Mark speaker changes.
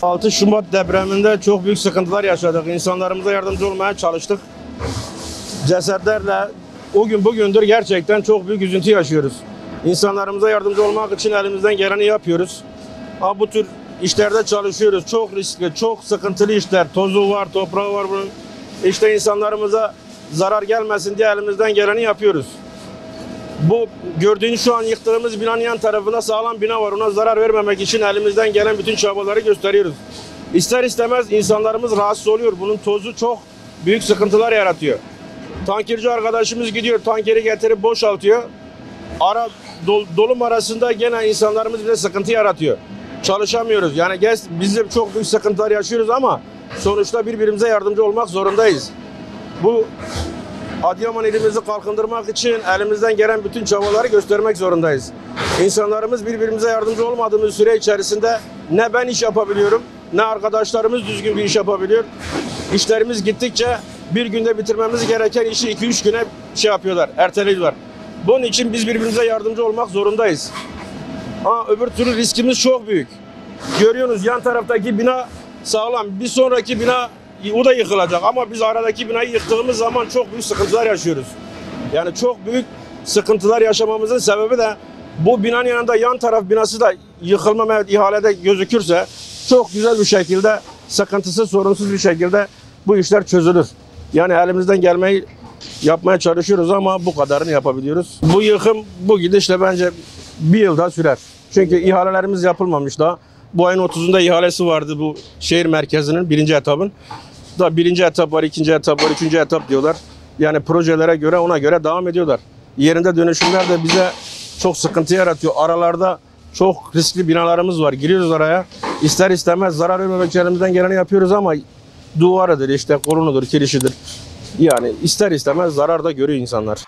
Speaker 1: ...6 Şubat depreminde çok büyük sıkıntılar yaşadık. İnsanlarımıza yardımcı olmaya çalıştık. Cesetlerle o gün bugündür gerçekten çok büyük üzüntü yaşıyoruz. İnsanlarımıza yardımcı olmak için elimizden geleni yapıyoruz. Ama bu tür işlerde çalışıyoruz. Çok riskli, çok sıkıntılı işler. Tozu var, toprağı var bunun. İşte insanlarımıza zarar gelmesin diye elimizden geleni yapıyoruz. Bu gördüğünüz şu an yıktığımız binanın yan tarafında sağlam bina var. Ona zarar vermemek için elimizden gelen bütün çabaları gösteriyoruz. İster istemez insanlarımız rahatsız oluyor. Bunun tozu çok büyük sıkıntılar yaratıyor. Tankerci arkadaşımız gidiyor, tankeri getirip boşaltıyor. Dolum arasında gene insanlarımız bize sıkıntı yaratıyor. Çalışamıyoruz. Yani biz de çok büyük sıkıntılar yaşıyoruz ama sonuçta birbirimize yardımcı olmak zorundayız. Bu Adıyaman ilimizi kalkındırmak için elimizden gelen bütün çabaları göstermek zorundayız. İnsanlarımız birbirimize yardımcı olmadığımız süre içerisinde ne ben iş yapabiliyorum, ne arkadaşlarımız düzgün bir iş yapabiliyor. İşlerimiz gittikçe bir günde bitirmemiz gereken işi 2-3 güne yapıyorlar, erteliyorlar. Bunun için biz birbirimize yardımcı olmak zorundayız. Ama öbür türlü riskimiz çok büyük. Görüyorsunuz yan taraftaki bina sağlam, bir sonraki bina o da yıkılacak ama biz aradaki binayı yıktığımız zaman çok büyük sıkıntılar yaşıyoruz. Yani çok büyük sıkıntılar yaşamamızın sebebi de bu binanın yanında yan taraf binası da yıkılma ihalede gözükürse çok güzel bir şekilde, sıkıntısız, sorunsuz bir şekilde bu işler çözülür. Yani elimizden gelmeyi yapmaya çalışıyoruz ama bu kadarını yapabiliyoruz. Bu yıkım bu gidişle bence bir yıl daha sürer. Çünkü ihalelerimiz yapılmamış daha. Bu ayın 30'unda ihalesi vardı bu şehir merkezinin birinci etapın. Da birinci etap var, ikinci etap var, üçüncü etap diyorlar. Yani projelere göre ona göre devam ediyorlar. Yerinde dönüşümler de bize çok sıkıntı yaratıyor. Aralarda çok riskli binalarımız var. Giriyoruz araya. İster istemez zarar vermemek için elimizden geleni yapıyoruz ama duvarıdır, işte kolunudur, kirişidir. Yani ister istemez zarar da görüyor insanlar.